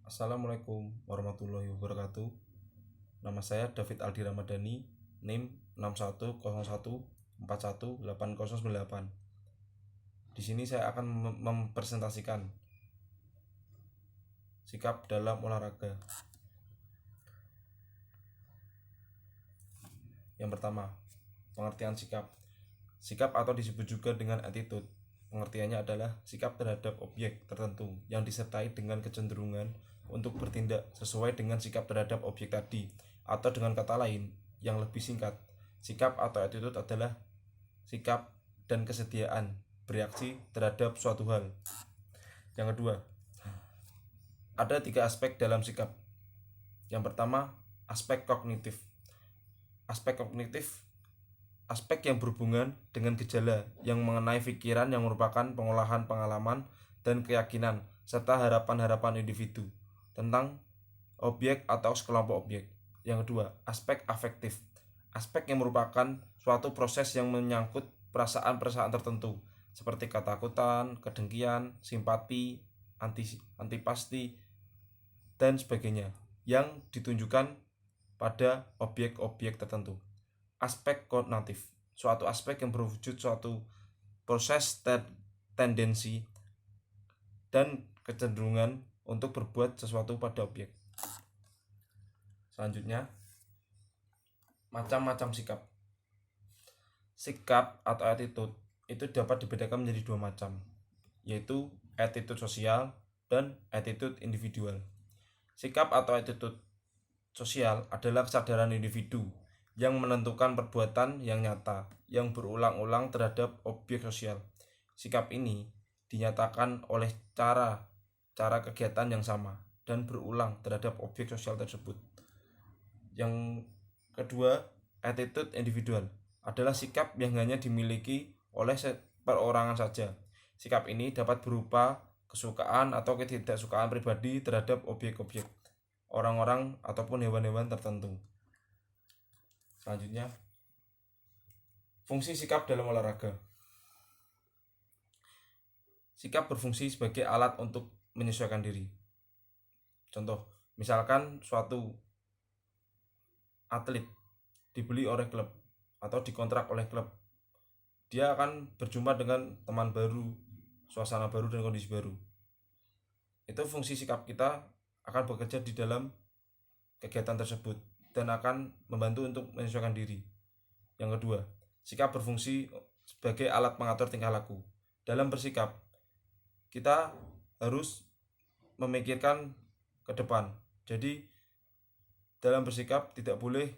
Assalamualaikum warahmatullahi wabarakatuh. Nama saya David Aldi Ramadhani, NIM 6101418098. Di sini saya akan mempresentasikan sikap dalam olahraga. Yang pertama, pengertian sikap. Sikap atau disebut juga dengan attitude. Pengertiannya adalah sikap terhadap objek tertentu yang disertai dengan kecenderungan untuk bertindak sesuai dengan sikap terhadap objek tadi, atau dengan kata lain yang lebih singkat, sikap atau attitude adalah sikap dan kesediaan bereaksi terhadap suatu hal. Yang kedua, ada 3 aspek dalam sikap. Yang pertama, aspek kognitif. Aspek kognitif aspek yang berhubungan dengan gejala yang mengenai pikiran yang merupakan pengolahan pengalaman dan keyakinan serta harapan-harapan individu tentang objek atau sekelompok objek. Yang kedua, aspek afektif. Aspek yang merupakan suatu proses yang menyangkut perasaan-perasaan tertentu seperti ketakutan, kedengkian, simpati, antipati, dan sebagainya yang ditunjukkan pada objek-objek tertentu. Aspek konatif, suatu aspek yang berwujud suatu proses tendensi dan kecenderungan untuk berbuat sesuatu pada objek. Selanjutnya, macam-macam sikap. Sikap atau attitude itu dapat dibedakan menjadi 2 macam, yaitu attitude sosial dan attitude individual. Sikap atau attitude sosial adalah kesadaran individu yang menentukan perbuatan yang nyata yang berulang-ulang terhadap objek sosial. Sikap ini dinyatakan oleh cara kegiatan yang sama dan berulang terhadap objek sosial tersebut. Yang kedua, attitude individual adalah sikap yang hanya dimiliki oleh perorangan saja. Sikap ini dapat berupa kesukaan atau ketidaksukaan pribadi terhadap objek-objek, orang-orang ataupun hewan-hewan tertentu. Selanjutnya, fungsi sikap dalam olahraga. Sikap berfungsi sebagai alat untuk menyesuaikan diri. Contoh, misalkan suatu atlet dibeli oleh klub atau dikontrak oleh klub. Dia akan berjumpa dengan teman baru, suasana baru, dan kondisi baru. Itu fungsi sikap kita akan bekerja di dalam kegiatan tersebut dan akan membantu untuk menyesuaikan diri. Yang kedua, sikap berfungsi sebagai alat mengatur tingkah laku. Dalam bersikap, kita harus memikirkan ke depan. Jadi, dalam bersikap tidak boleh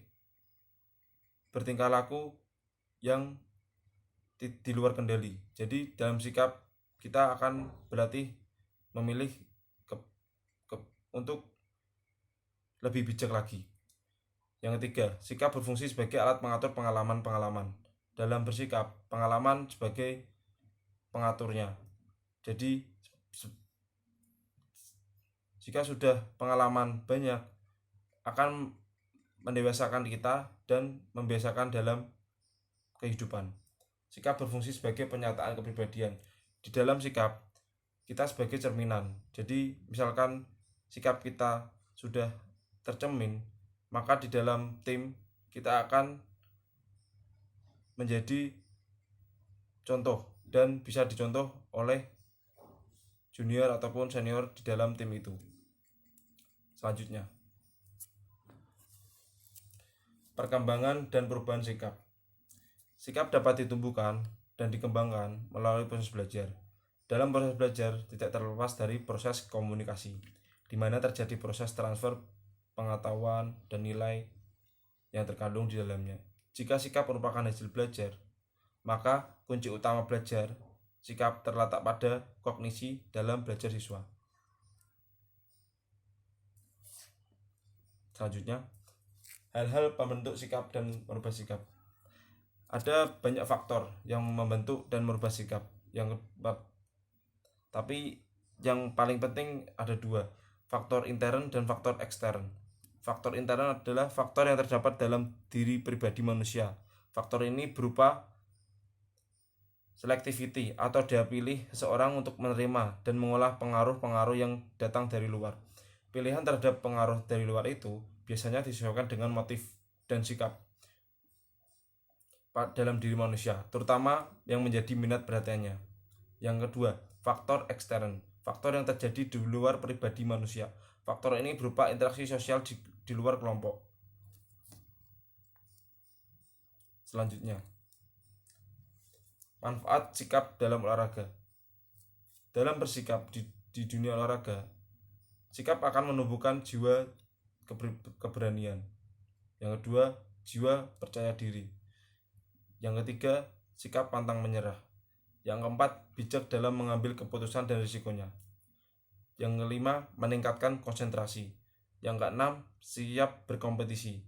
bertingkah laku yang di luar kendali. Jadi, dalam sikap kita akan berlatih memilih untuk lebih bijak lagi. Yang ketiga, sikap berfungsi sebagai alat mengatur pengalaman-pengalaman. Dalam bersikap, pengalaman sebagai pengaturnya. Jadi, jika sudah pengalaman banyak, akan mendewasakan kita dan membiasakan dalam kehidupan. Sikap berfungsi sebagai penyataan kepribadian. Di dalam sikap, kita sebagai cerminan. Jadi, misalkan sikap kita sudah tercermin, maka di dalam tim kita akan menjadi contoh dan bisa dicontoh oleh junior ataupun senior di dalam tim itu. Selanjutnya, perkembangan dan perubahan sikap. Sikap dapat ditumbuhkan dan dikembangkan melalui proses belajar. Dalam proses belajar tidak terlepas dari proses komunikasi, di mana terjadi proses transfer pengetahuan dan nilai yang terkandung di dalamnya. Jika sikap merupakan hasil belajar, maka kunci utama belajar sikap terletak pada kognisi dalam belajar siswa. Selanjutnya, hal-hal pembentuk sikap dan merubah sikap. Ada banyak faktor yang membentuk dan merubah sikap. Tapi yang paling penting ada 2, faktor intern dan faktor ekstern. Faktor intern adalah faktor yang terdapat dalam diri pribadi manusia. Faktor ini berupa selectivity atau daya pilih seseorang untuk menerima dan mengolah pengaruh-pengaruh yang datang dari luar. Pilihan terhadap pengaruh dari luar itu biasanya disesuaikan dengan motif dan sikap dalam diri manusia, terutama yang menjadi minat perhatiannya. Yang kedua, faktor ekstern, faktor yang terjadi di luar pribadi manusia. Faktor ini berupa interaksi sosial di luar kelompok. Selanjutnya, manfaat sikap dalam olahraga. Dalam bersikap di dunia olahraga, sikap akan menumbuhkan jiwa keberanian. Yang kedua, jiwa percaya diri. Yang ketiga, sikap pantang menyerah. Yang keempat, bijak dalam mengambil keputusan dan risikonya. Yang kelima, meningkatkan konsentrasi. Yang keenam, siap berkompetisi.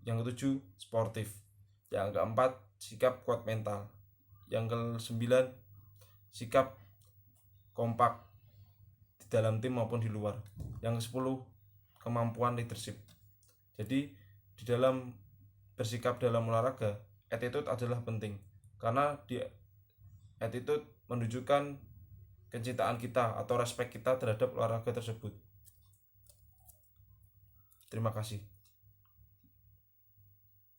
Yang ketujuh, sportif. Yang keempat, sikap kuat mental. Yang kesembilan, sikap kompak di dalam tim maupun di luar. Yang kesepuluh, kemampuan leadership. Jadi di dalam bersikap dalam olahraga, attitude adalah penting, karena di attitude menunjukkan kecintaan kita atau respect kita terhadap olahraga tersebut. Terima kasih.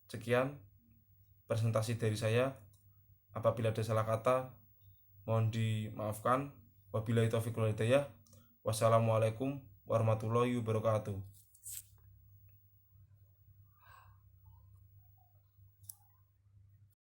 Sekian presentasi dari saya. Apabila ada salah kata, mohon dimaafkan. Wabillahi taufiq wal hidayah. Wassalamualaikum warahmatullahi wabarakatuh.